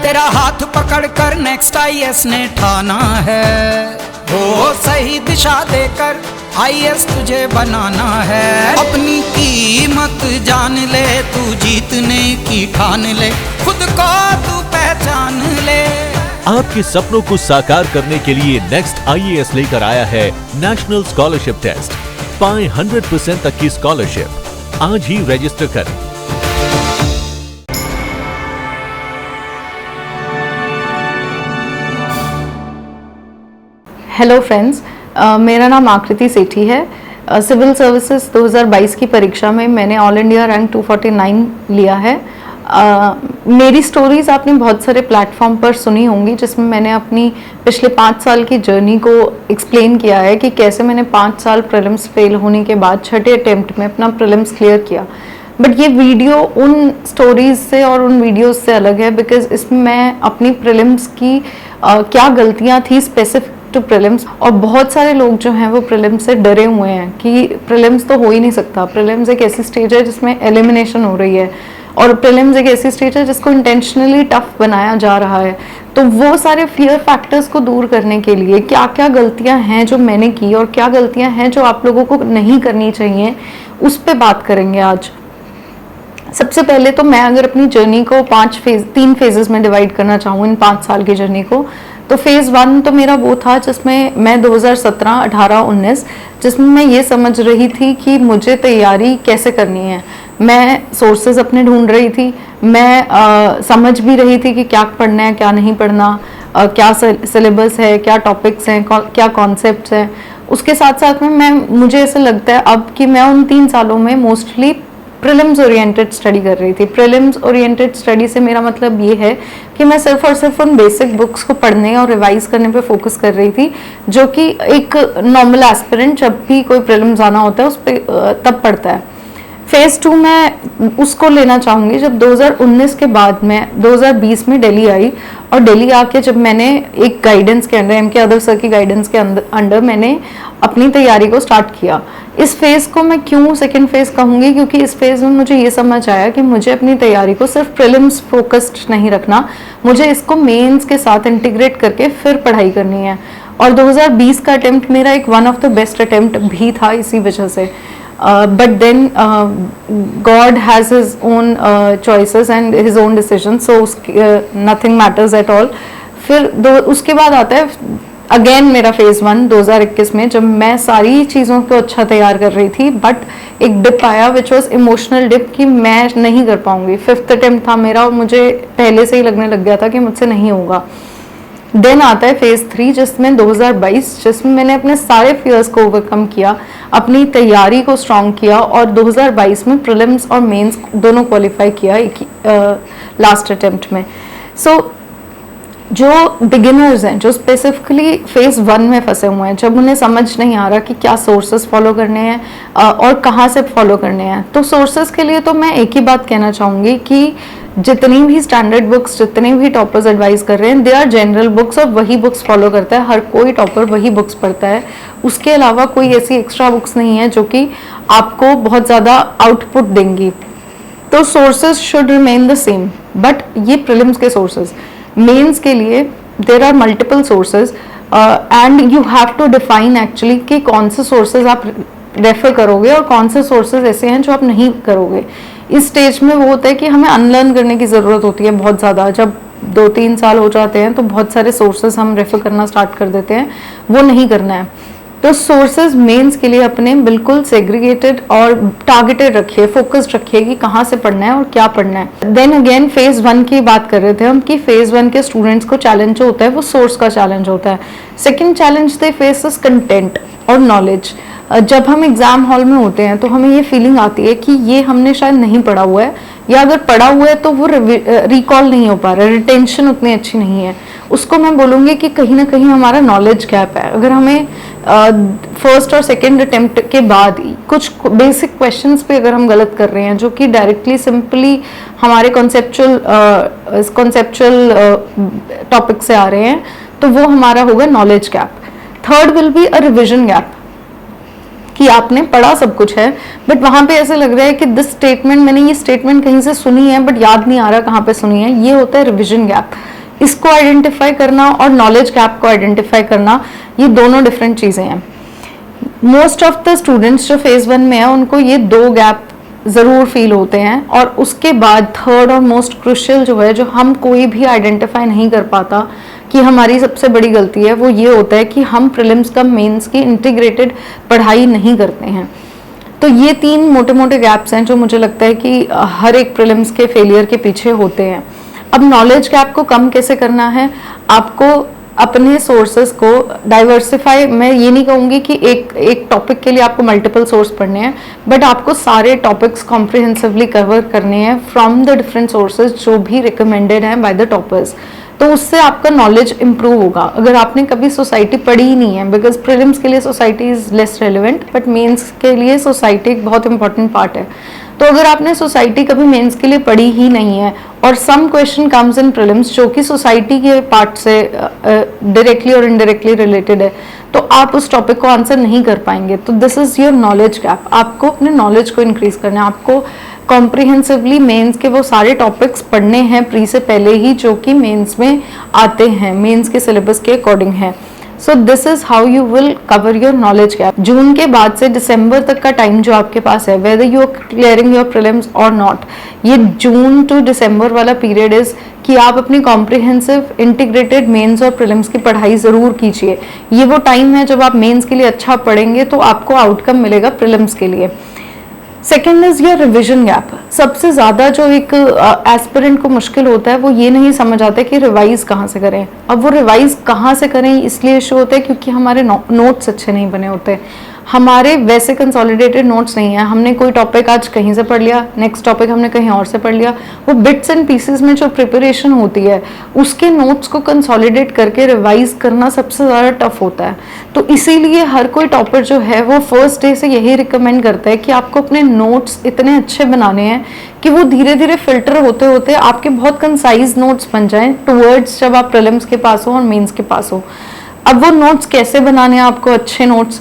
तेरा हाथ पकड़कर नेक्स्ट आईएएस ने ठाना है, वो सही दिशा देकर आईएएस तुझे बनाना है। अपनी कीमत जान ले, तू जीतने की ठान ले, खुद को तू पहचान ले। आपके सपनों को साकार करने के लिए नेक्स्ट आईएएस लेकर आया है नेशनल स्कॉलरशिप टेस्ट। पाएं 100% तक की स्कॉलरशिप। आज ही रजिस्टर करें। हेलो फ्रेंड्स, मेरा नाम आकृति सेठी है। सिविल सर्विसेज 2022 की परीक्षा में मैंने ऑल इंडिया रैंक 249 लिया है। मेरी स्टोरीज आपने बहुत सारे प्लेटफॉर्म पर सुनी होंगी, जिसमें मैंने अपनी पिछले 5 साल की जर्नी को एक्सप्लेन किया है कि कैसे मैंने 5 साल प्रीलिम्स फेल होने के बाद छठे अटेम्प्ट में अपना प्रीलिम्स क्लियर किया। बट ये वीडियो उन स्टोरीज से और उन वीडियोस से अलग है, बिकॉज इसमें मैं अपनी प्रीलिम्स की क्या गलतियां थी स्पेसिफिक टू प्रीलिम्स, और बहुत सारे लोग जो हैं वो प्रीलिम्स से डरे हुए हैं कि प्रीलिम्स तो हो ही नहीं सकता। प्रीलिम्स एक ऐसी स्टेज है जिसमें एलिमिनेशन हो रही है, और प्रीलिम्स एक ऐसी स्टेज है जिसको इंटेंशनली टफ बनाया जा रहा है। तो वो सारे फियर फैक्टर्स को दूर करने के लिए क्या क्या गलतियां हैं जो मैंने की और क्या गलतियां हैं जो आप लोगों को नहीं करनी चाहिए, उस पर बात करेंगे आज। सबसे पहले तो मैं अगर अपनी जर्नी को 3 फेजेस में डिवाइड करना चाहूँ, इन 5 साल की जर्नी को, तो फेज़ 1 तो मेरा वो था जिसमें मैं 2017, 18, 19 जिसमें मैं ये समझ रही थी कि मुझे तैयारी कैसे करनी है। मैं सोर्सेज अपने ढूंढ रही थी, मैं समझ भी रही थी कि क्या पढ़ना है क्या नहीं पढ़ना, क्या सिलेबस है, क्या टॉपिक्स हैं, क्या कॉन्सेप्ट्स हैं। उसके साथ साथ में मुझे ऐसा लगता है अब कि मैं उन 3 सालों में मोस्टली प्रीलिम्स ओरिएंटेड स्टडी कर रही थी। प्रीलिम्स ओरिएंटेड स्टडी से मेरा मतलब ये है कि मैं सिर्फ और सिर्फ उन बेसिक बुक्स को पढ़ने और रिवाइज करने पे फोकस कर रही थी, जो कि एक नॉर्मल एस्पिरेंट जब भी कोई प्रीलिम्स आना होता है उस पर तब पढ़ता है। फेज़ 2 मैं उसको लेना चाहूँगी जब 2019 के बाद मैं 2020 में दिल्ली आई, और दिल्ली आके जब मैंने एक गाइडेंस के अंडर, एम.के. आदर्श सर की गाइडेंस के अंडर मैंने अपनी तैयारी को स्टार्ट किया। इस फेज़ को मैं क्यों सेकेंड फेज़ कहूँगी, क्योंकि इस फेज़ में मुझे ये समझ आया कि मुझे अपनी तैयारी को सिर्फ प्रीलिम्स फोकस्ड नहीं रखना, मुझे इसको मेंस के साथ इंटीग्रेट करके फिर पढ़ाई करनी है। और 2020 का अटेम्प्ट मेरा एक one of the best attempt भी था इसी वजह से। But then God has His own choices and His own decisions, so nothing matters at all. फिर उसके बाद आता है अगेन मेरा फेज़ 1 2021 में, जब मैं सारी चीज़ों को अच्छा तैयार कर रही थी, बट एक डिप आया विच वॉज इमोशनल डिप कि मैं नहीं कर पाऊंगी। 5th अटेम्प्ट था मेरा और मुझे पहले से ही लगने लग गया था कि मुझसे नहीं होगा। देन आता है फेज़ 3 जिसमें 2022, जिसमें मैंने अपने सारे फियर्स को ओवरकम किया, अपनी तैयारी को स्ट्रॉन्ग किया, और 2022 में प्रीलिम्स और मेंस दोनों क्वालिफाई किया लास्ट अटेम्प्ट में। सो जो बिगिनर्स हैं, जो स्पेसिफिकली फेज़ 1 में फंसे हुए हैं, जब उन्हें समझ नहीं आ रहा कि क्या सोर्सेज फॉलो करने हैं और कहाँ से फॉलो करने हैं, तो सोर्सेज के लिए तो मैं एक ही बात कहना चाहूँगी कि जितनी भी स्टैंडर्ड बुक्स, जितने भी टॉपर्स एडवाइस कर रहे हैं, दे आर जनरल बुक्स, और वही बुक्स फॉलो करता है। हर कोई टॉपर वही बुक्स पढ़ता है, उसके अलावा कोई ऐसी एक्स्ट्रा बुक्स नहीं है जो कि आपको बहुत ज़्यादा आउटपुट देंगी। तो sources should remain the same, but ये प्रीलिम्स के सोर्सेज। मेंस के लिए there are multiple sources and you have to define actually कि कौन से सोर्सेज आप रेफर करोगे और कौन से सोर्सेज ऐसे हैं जो आप नहीं करोगे। इस स्टेज में वो होता है कि हमें अनलर्न करने की ज़रूरत होती है बहुत ज़्यादा। जब 2-3 साल हो जाते हैं तो बहुत सारे सोर्सेज हम रेफर करना स्टार्ट कर देते हैं, वो नहीं करना है। तो सोर्सेज मेंस के लिए अपने बिल्कुल सेग्रीगेटेड और टारगेटेड रखिए, फोकस्ड रखिए कि कहाँ से पढ़ना है और क्या पढ़ना है। देन अगेन फेज़ 1 की बात कर रहे थे हम कि फेज़ 1 के स्टूडेंट्स को चैलेंज जो होता है वो सोर्स का चैलेंज होता है। Second challenge they face is content और नॉलेज। जब हम एग्जाम हॉल में होते हैं तो हमें ये फीलिंग आती है कि ये हमने शायद नहीं पढ़ा हुआ है, या अगर पढ़ा हुआ है तो वो रिकॉल नहीं हो पा रहा है, रिटेंशन उतनी अच्छी नहीं है। उसको मैं बोलूँगी कि कहीं ना कहीं हमारा नॉलेज गैप है। अगर हमें फर्स्ट और सेकेंड अटेम्प्ट के बाद कुछ बेसिक क्वेश्चंस पे अगर हम गलत कर रहे हैं जो कि डायरेक्टली सिंपली हमारे कॉन्सेप्चुअल टॉपिक से आ रहे हैं, तो वो हमारा होगा knowledge gap. Third will be a revision gap. कि आपने पढ़ा सब कुछ है, बट वहाँ पे ऐसा लग रहा है कि दिस स्टेटमेंट, मैंने ये स्टेटमेंट कहीं से सुनी है बट याद नहीं आ रहा कहाँ पे सुनी है। ये होता है रिविजन गैप। इसको आइडेंटिफाई करना और नॉलेज गैप को आइडेंटिफाई करना, ये दोनों डिफरेंट चीज़ें हैं। मोस्ट ऑफ द स्टूडेंट्स जो फेज 1 में है उनको ये 2 गैप ज़रूर फील होते हैं, और उसके बाद थर्ड और मोस्ट क्रुशियल जो है, जो हम कोई भी आइडेंटिफाई नहीं कर पाता कि हमारी सबसे बड़ी गलती है, वो ये होता है कि हम प्रीलिम्स का मेंस की इंटीग्रेटेड पढ़ाई नहीं करते हैं। तो ये 3 मोटे मोटे गैप्स हैं जो मुझे लगता है कि हर एक प्रीलिम्स के फेलियर के पीछे होते हैं। अब नॉलेज गैप को कम कैसे करना है? आपको अपने सोर्सेज को डाइवर्सिफाई, मैं ये नहीं कहूँगी कि एक टॉपिक के लिए आपको मल्टीपल सोर्स पढ़ने हैं, बट आपको सारे टॉपिक्स कॉम्प्रिहेंसिवली कवर करने हैं फ्रॉम द डिफरेंट सोर्सेज जो भी रिकमेंडेड हैं बाय द टॉपर्स। तो उससे आपका नॉलेज इंप्रूव होगा। अगर आपने कभी सोसाइटी पढ़ी ही नहीं है, बिकॉज प्रीलिम्स के लिए society is less relevant, but mains के लिए सोसाइटी एक बहुत इंपॉर्टेंट पार्ट है। तो अगर आपने सोसाइटी कभी मेंस के लिए पढ़ी ही नहीं है और some question comes in prelims जो कि सोसाइटी के पार्ट से डायरेक्टली और इनडायरेक्टली रिलेटेड है, तो आप उस टॉपिक को आंसर नहीं कर पाएंगे। तो this is your knowledge gap. आपको अपने नॉलेज को इंक्रीज करना है, आपको कॉम्प्रिहेंसिवली मेंस के वो सारे टॉपिक्स पढ़ने हैं प्री से पहले ही, जो कि मेंस में आते हैं, मेंस के सिलेबस के अकॉर्डिंग है। So this is how you will cover your knowledge gap. June के बाद से दिसंबर तक का टाइम जो आपके पास है, whether you are clearing your prelims और नॉट, ये जून टू दिसंबर वाला पीरियड इज कि आप अपनी कॉम्प्रिहेंसिव इंटीग्रेटेड मेंस और प्रीलिम्स की पढ़ाई जरूर कीजिए। ये वो टाइम है जब आप मेंस के लिए अच्छा पढ़ेंगे तो आपको आउटकम मिलेगा प्रीलिम्स के लिए। Second is your revision gap. सबसे ज़्यादा जो एक एस्पिरेंट को मुश्किल होता है वो ये नहीं समझ आता कि रिवाइज कहाँ से करें। अब वो रिवाइज कहाँ से करें इसलिए इशू होता है क्योंकि हमारे नोट्स अच्छे नहीं बने होते, हमारे वैसे कंसोलिडेटेड नोट्स नहीं है। हमने कोई टॉपिक आज कहीं से पढ़ लिया, नेक्स्ट टॉपिक हमने कहीं और से पढ़ लिया, वो बिट्स एंड पीसेस में जो प्रिपरेशन होती है उसके नोट्स को कंसोलिडेट करके रिवाइज करना सबसे ज़्यादा टफ होता है। तो इसीलिए हर कोई टॉपर जो है वो फर्स्ट डे से यही रिकमेंड करता है कि आपको अपने नोट्स इतने अच्छे बनाने हैं कि वो धीरे धीरे फिल्टर होते होते आपके बहुत कंसाइज नोट्स बन जाएं टुवर्ड्स जब आप प्रीलिम्स के पास हो और मेंस के पास हो। अब वो नोट्स कैसे बनाने हैं आपको, अच्छे नोट्स?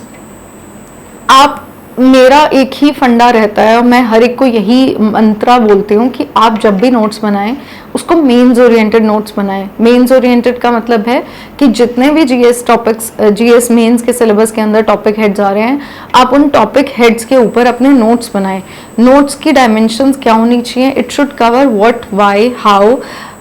आप, मेरा एक ही फंडा रहता है और मैं हर एक को यही मंत्रा बोलती हूँ कि आप जब भी नोट्स बनाएं उसको मेंस ओरिएंटेड नोट्स बनाएं। मेंस ओरिएंटेड का मतलब है कि जितने भी जीएस टॉपिक्स, जीएस मेंस के सिलेबस के अंदर टॉपिक हेड्स आ रहे हैं, आप उन टॉपिक हेड्स के ऊपर अपने नोट्स बनाएं। नोट्स की डायमेंशंस क्या होनी चाहिए? It should cover what, why, how,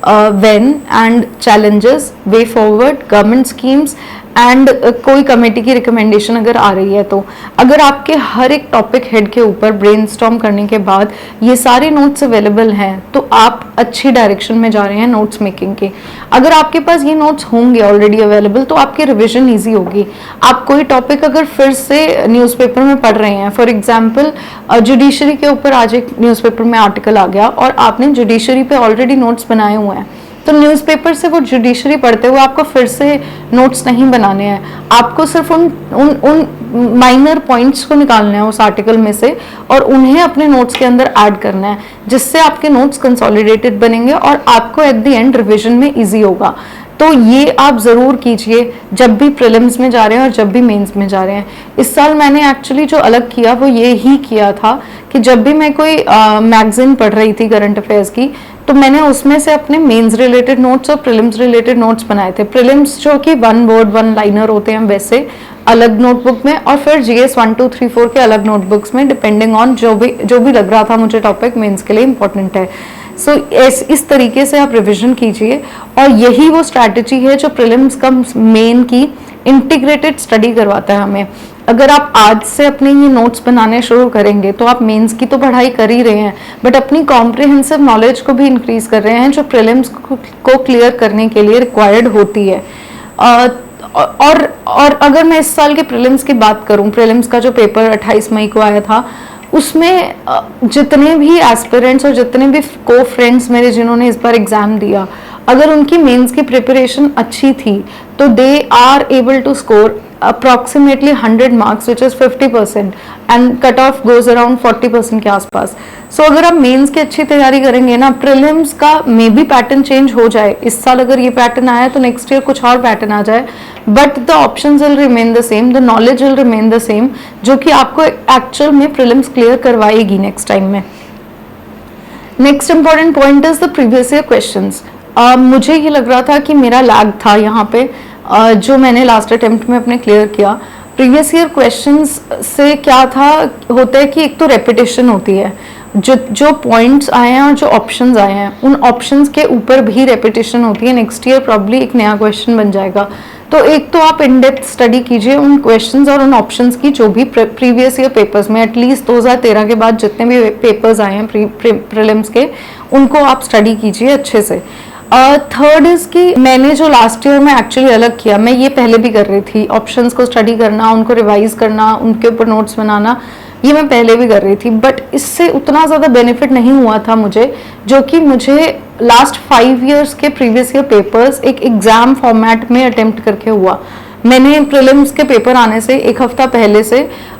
when and challenges, way forward, government schemes and कोई कमेटी की रिकमेंडेशन अगर आ रही है। तो अगर आपके हर एक टॉपिक हेड के ऊपर ब्रेनस्टॉर्म करने के बाद ये सारे नोट्स अवेलेबल हैं तो आप अच्छी डायरेक्शन में जा रहे हैं नोट्स मेकिंग के। अगर आपके पास ये नोट्स होंगे ऑलरेडी अवेलेबल तो आपकी रिविजन ईजी होगी। आप कोई टॉपिक अगर फिर से न्यूज़पेपर में पढ़ रहे हैं, फॉर एग्जाम्पल जुडिशरी के ऊपर आज एक न्यूज़पेपर में आर्टिकल आ गया और आपने जुडिशरी पे ऑलरेडी नोट्स बनाए हुए हैं, तो न्यूज़पेपर से वो जुडिशरी पढ़ते हुए आपको फिर से नोट्स नहीं बनाने हैं, आपको सिर्फ उन माइनर पॉइंट्स को निकालना है उस आर्टिकल में से और उन्हें अपने नोट्स के अंदर ऐड करना है, जिससे आपके नोट्स कंसोलिडेटेड बनेंगे और आपको एट द एंड रिविजन में इजी होगा। तो ये आप ज़रूर कीजिए जब भी प्रीलिम्स में जा रहे हैं और जब भी मेंस में जा रहे हैं। इस साल मैंने एक्चुअली जो अलग किया वो ये ही किया था कि जब भी मैं कोई मैगजीन पढ़ रही थी करंट अफेयर्स की, तो मैंने उसमें से अपने मेंस रिलेटेड नोट्स और प्रीलिम्स रिलेटेड नोट्स बनाए थे। प्रीलिम्स जो कि 1 वर्ड 1 लाइनर होते हैं वैसे अलग नोटबुक में, और फिर जीएस 1 2 3 4 के अलग नोटबुक्स में, डिपेंडिंग ऑन जो भी लग रहा था मुझे टॉपिक मेंस के लिए इंपॉर्टेंट है। सो इस तरीके से आप रिविजन कीजिए और यही वो स्ट्रैटेजी है जो प्रीलिम्स का मेन की इंटीग्रेटेड स्टडी करवाता है हमें। अगर आप आज से अपने ये नोट्स बनाने शुरू करेंगे तो आप मेंस की तो पढ़ाई कर ही रहे हैं, बट अपनी कॉम्प्रिहेंसिव नॉलेज को भी इंक्रीज कर रहे हैं जो प्रीलिम्स को क्लियर करने के लिए रिक्वायर्ड होती है। और अगर मैं इस साल के प्रीलिम्स की बात करूं, प्रीलिम्स का जो पेपर 28 मई को आया था, उसमें जितने भी एस्पिरेंट्स और जितने भी को फ्रेंड्स मेरे जिन्होंने इस बार एग्ज़ाम दिया, अगर उनकी मेंस की प्रिपरेशन अच्छी थी तो they are able to score approximately 100 marks which is 50% and cut off goes around 40% के आसपास. So अगर आप मेंस की अच्छी तैयारी करेंगे ना, प्रीलिम्स का मे बी पैटर्न चेंज हो जाए, इस साल अगर ये पैटर्न आया तो नेक्स्ट ईयर कुछ और पैटर्न आ जाए, but the options will remain the same, the knowledge will remain the same, जो कि आपको एक्चुअल में प्रीलिम्स क्लियर करवाएगी नेक्स्ट टाइम में. Next important point is the previous year questions. मुझे ये लग रहा था कि मेरा लैग था यहाँ पे, जो मैंने लास्ट अटेम्प्ट में अपने क्लियर किया. प्रीवियस ईयर क्वेश्चंस से क्या था, होता है कि एक तो रेपिटेशन होती है, जो पॉइंट्स आए हैं और जो ऑप्शंस आए हैं उन ऑप्शंस के ऊपर भी रेपिटेशन होती है. नेक्स्ट ईयर प्रॉब्ली एक नया क्वेश्चन बन जाएगा. तो एक तो आप इन डेप्थ स्टडी कीजिए उन क्वेश्चंस और उन ऑप्शंस की जो भी प्रीवियस ईयर पेपर्स में एटलीस्ट 2013 के बाद जितने भी पेपर्स आए हैं प्रीलिम्स के, उनको आप स्टडी कीजिए अच्छे से. थर्ड इज कि मैंने जो लास्ट ईयर में एक्चुअली अलग किया, मैं ये पहले भी कर रही थी, ऑप्शंस को स्टडी करना, उनको रिवाइज करना, उनके ऊपर नोट्स बनाना, ये मैं पहले भी कर रही थी, बट इससे उतना ज़्यादा बेनिफिट नहीं हुआ था मुझे, जो कि मुझे लास्ट 5 इयर्स के प्रीवियस ईयर पेपर्स एक एग्जाम फॉर्मेट में अटेम्प्ट करके हुआ. मैंने प्रीलिम्स के पेपर आने से एक हफ्ता पहले से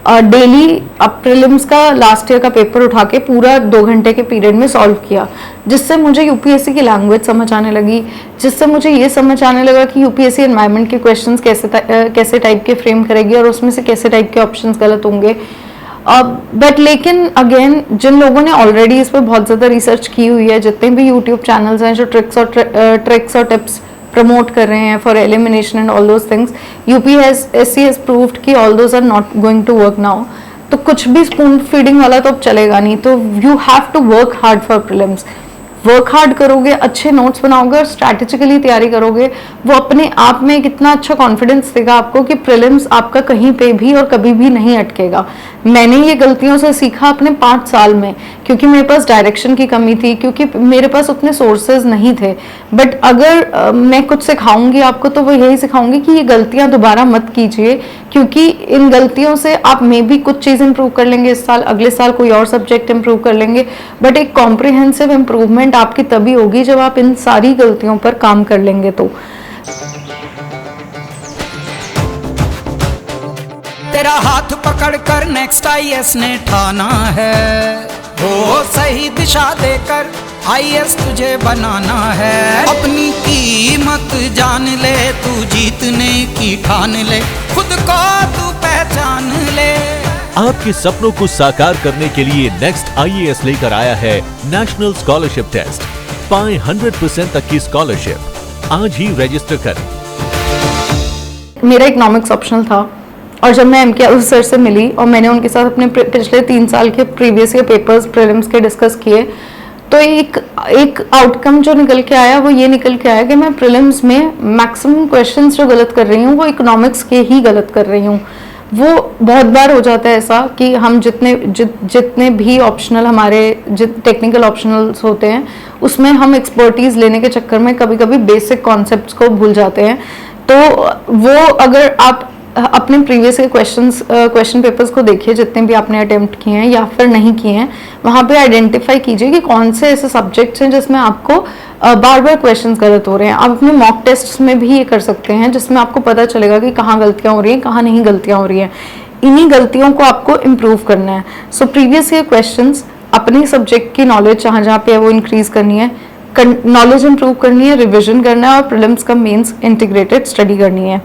डेली अब प्रीलिम्स का लास्ट ईयर का पेपर उठा के पूरा 2 घंटे के पीरियड में सॉल्व किया, जिससे मुझे यूपीएससी की लैंग्वेज समझ आने लगी, जिससे मुझे ये समझ आने लगा कि यूपीएससी एनवायरनमेंट के क्वेश्चंस कैसे टाइप के फ्रेम करेगी और उसमें से कैसे टाइप के ऑप्शंस गलत होंगे. बट लेकिन अगेन जिन लोगों ने ऑलरेडी इस पर बहुत ज़्यादा रिसर्च की हुई है, जितने भी यूट्यूब चैनल्स हैं जो ट्रिक्स और टिप्स प्रमोट कर रहे हैं for elimination and all those things, UPSC has proved कि all those are not going to work now. तो कुछ भी स्पून फीडिंग वाला तो अब चलेगा नहीं. तो you have to work hard for prelims. Work hard करोगे, अच्छे नोट्स बनाओगे और स्ट्रैटेजिकली तैयारी करोगे, वो अपने आप में एक इतना अच्छा कॉन्फिडेंस देगा आपको कि प्रीलिम्स आपका कहीं पे भी और कभी भी नहीं अटकेगा. मैंने ये गलतियों से सीखा अपने 5 साल में, क्योंकि मेरे पास डायरेक्शन की कमी थी, क्योंकि मेरे पास उतने सोर्सेज नहीं थे. बट अगर मैं कुछ सिखाऊंगी आपको तो वो यही सिखाऊंगी कि ये गलतियां दोबारा मत कीजिए, क्योंकि इन गलतियों से आप मे भी कुछ चीज़ इंप्रूव कर लेंगे इस साल, अगले साल कोई और सब्जेक्ट इंप्रूव कर लेंगे, बट एक कॉम्प्रिहेंसिव इंप्रूवमेंट आपकी तभी होगी जब आप इन सारी गलतियों पर काम कर लेंगे. तो तेरा हाथ पकड़कर नेक्स्ट आईएएस ने ठाना है, वो सही दिशा देकर आईएएस तुझे बनाना है. अपनी कीमत जान ले, तू जीतने की ठान ले, खुद को तू पहचान ले. आपके सपनों को साकार करने के लिए नेक्स्ट आईएएस लेकर आया है नेशनल स्कॉलरशिप टेस्ट. पाएं 100% तक की स्कॉलरशिप. आज ही रजिस्टर करें. मेरा इकोनॉमिक्स ऑप्शनल था और जब मैं एमके सर से मिली और मैंने उनके साथ अपने पिछले 3 साल के प्रीवियस ईयर पेपर्स प्रीलिम्स के डिस्कस किए, तो एक आउटकम जो निकल के आया वो ये निकल के आया कि मैं प्रीलिम्स में मैक्सिमम क्वेश्चंस जो गलत कर रही हूँ वो इकोनॉमिक्स के ही गलत कर रही हूँ. वो बहुत बार हो जाता है ऐसा कि हम जितने भी ऑप्शनल हमारे टेक्निकल ऑप्शनल्स होते हैं उसमें हम एक्सपर्टीज लेने के चक्कर में कभी कभी बेसिक कॉन्सेप्ट्स को भूल जाते हैं. तो वो अगर आप अपने प्रीवियस के क्वेश्चन पेपर्स को देखिए, जितने भी आपने अटेम्प्ट किए हैं या फिर नहीं किए हैं, वहाँ पे आइडेंटिफाई कीजिए कि कौन से ऐसे सब्जेक्ट्स हैं जिसमें आपको बार बार क्वेश्चंस गलत हो रहे हैं. आप अपने मॉक टेस्ट्स में भी ये कर सकते हैं, जिसमें आपको पता चलेगा कि कहाँ गलतियाँ हो रही हैं, कहाँ नहीं गलतियाँ हो रही हैं. इन्हीं गलतियों को आपको इम्प्रूव करना है. सो प्रीवियस ईयर क्वेश्चंस, अपनी सब्जेक्ट की नॉलेज जहाँ जहाँ पे है वो इंक्रीज करनी है, नॉलेज इंप्रूव करनी है, रिविजन करना है और प्रीलिम्स का मेंस इंटीग्रेटेड स्टडी करनी है.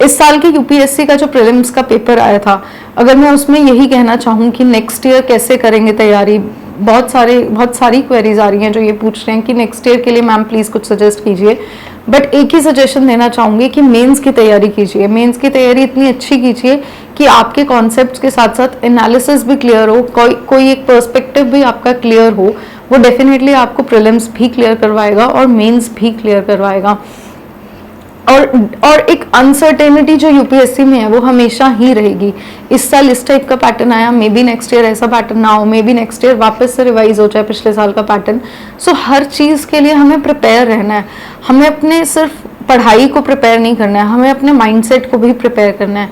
इस साल के यूपीएससी का जो प्रीलिम्स का पेपर आया था, अगर मैं उसमें यही कहना चाहूँ कि नेक्स्ट ईयर कैसे करेंगे तैयारी, बहुत सारी क्वेरीज आ रही हैं जो ये पूछ रहे हैं कि नेक्स्ट ईयर के लिए मैम प्लीज़ कुछ सजेस्ट कीजिए. बट एक ही सजेशन देना चाहूँगी कि मेंस की तैयारी कीजिए. मेंस की तैयारी इतनी अच्छी कीजिए कि आपके कॉन्सेप्ट्स के साथ साथ एनालिसिस भी क्लियर हो, कोई एक पर्सपेक्टिव भी आपका क्लियर हो. वो डेफिनेटली आपको प्रीलिम्स भी क्लियर करवाएगा और मेंस भी क्लियर करवाएगा. और एक अनसर्टेनिटी जो यूपीएससी में है वो हमेशा ही रहेगी. इस साल इस टाइप का पैटर्न आया, मे बी नेक्स्ट ईयर ऐसा पैटर्न ना हो, मे बी नेक्स्ट ईयर वापस से रिवाइज हो जाए पिछले साल का पैटर्न. सो हर चीज़ के लिए हमें प्रिपेयर रहना है. हमें अपने सिर्फ पढ़ाई को प्रिपेयर नहीं करना है, हमें अपने माइंडसेट को भी प्रिपेयर करना है.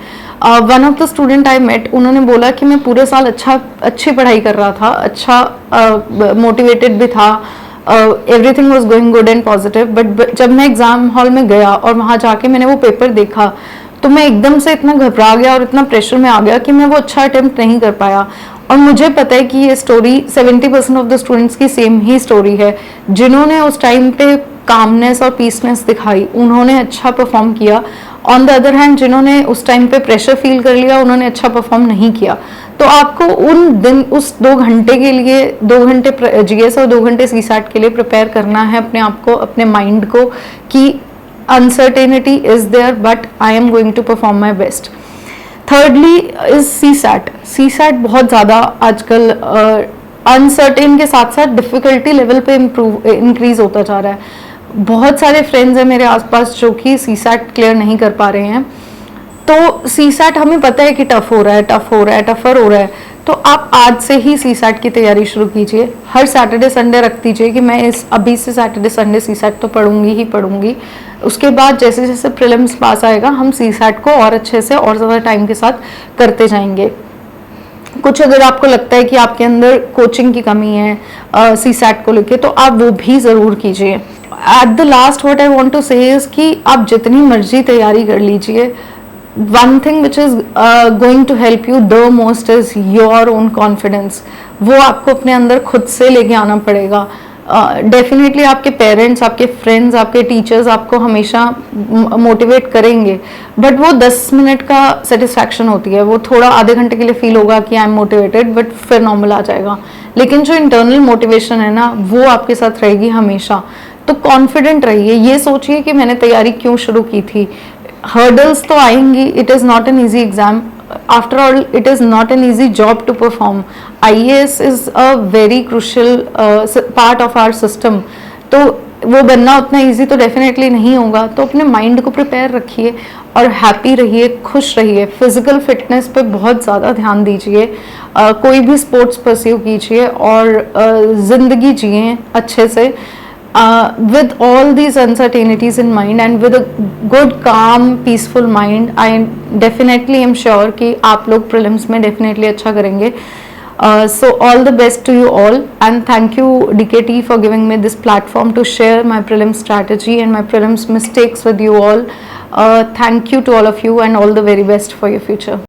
One of the student I met, उन्होंने बोला कि मैं पूरे साल अच्छी पढ़ाई कर रहा था, अच्छा मोटिवेटेड भी था, everything was going good and positive, but जब मैं एग्जाम हॉल में गया और वहाँ जाके मैंने वो पेपर देखा तो मैं एकदम से इतना घबरा गया और इतना प्रेशर में आ गया कि मैं वो अच्छा अटेम्प्ट नहीं कर पाया। और मुझे पता है कि ये स्टोरी 70% ऑफ द स्टूडेंट्स की सेम ही स्टोरी है। जिन्होंने उस टाइम पे कामनेस और पीसनेस दिखाई उन्होंने अच्छा परफॉर्म किया, ऑन द अदर हैंड जिन्होंने उस टाइम पे प्रेशर फील कर लिया उन्होंने अच्छा परफॉर्म नहीं किया। तो आपको उन दिन उस 2 घंटे के लिए 2 घंटे जीएस और 2 घंटे सीसैट के लिए प्रिपेयर करना है अपने आप को, अपने माइंड को, कि uncertainty is there but I am going to perform my best. Thirdly is CSAT बहुत ज़्यादा आजकल अनसर्टेन के साथ साथ डिफ़िकल्टी लेवल पे इंक्रीज होता जा रहा है। बहुत सारे फ्रेंड्स हैं मेरे आसपास जो कि CSAT क्लियर नहीं कर पा रहे हैं। तो CSAT हमें पता है कि टफ़र हो रहा है, तो आप आज से ही CSAT की तैयारी शुरू कीजिए। हर सैटरडे संडे रख दीजिए कि मैं अभी से सैटरडे संडे CSAT तो पढ़ूंगी। उसके बाद जैसे जैसे प्रीलिम्स पास आएगा हम CSAT को और अच्छे से और ज़्यादा टाइम के साथ करते जाएंगे। कुछ अगर आपको लगता है कि आपके अंदर कोचिंग की कमी है CSAT को लेके, तो आप वो भी ज़रूर कीजिए। At the last what I want to say is कि आप जितनी मर्जी तैयारी कर लीजिए, one thing which is going to help you the most is your own confidence। वो आपको अपने अंदर खुद से लेके आना पड़ेगा। डेफिनेटली आपके पेरेंट्स, आपके फ्रेंड्स, आपके टीचर्स आपको हमेशा मोटिवेट करेंगे, बट वो 10 मिनट का सेटिस्फैक्शन होती है। वो थोड़ा आधे घंटे के लिए फील होगा कि आई एम मोटिवेटेड, बट फिर नॉर्मल आ जाएगा। लेकिन जो इंटरनल मोटिवेशन है ना, वो आपके साथ रहेगी हमेशा। तो कॉन्फिडेंट रहिए, ये सोचिए कि मैंने तैयारी क्यों शुरू की थी। हर्डल्स तो आएंगी, it is not an easy exam, after all it is not an easy job to perform. IAS is a very crucial part of our system, तो वो बनना उतना ईजी तो डेफिनेटली नहीं होगा। तो अपने माइंड को प्रिपेयर रखिए और हैप्पी रहिए, खुश रहिए। फिजिकल फिटनेस पे बहुत ज़्यादा ध्यान दीजिए, कोई भी स्पोर्ट्स परस्यू कीजिए और ज़िंदगी जिए अच्छे से। With all these uncertainties in mind and with a good calm peaceful mind, I definitely am sure कि आप लोग prelims में definitely अच्छा करेंगे। So all the best to you all and thank you DKT for giving me this platform to share my prelims strategy and my prelims mistakes with you all. Thank you to all of you and all the very best for your future.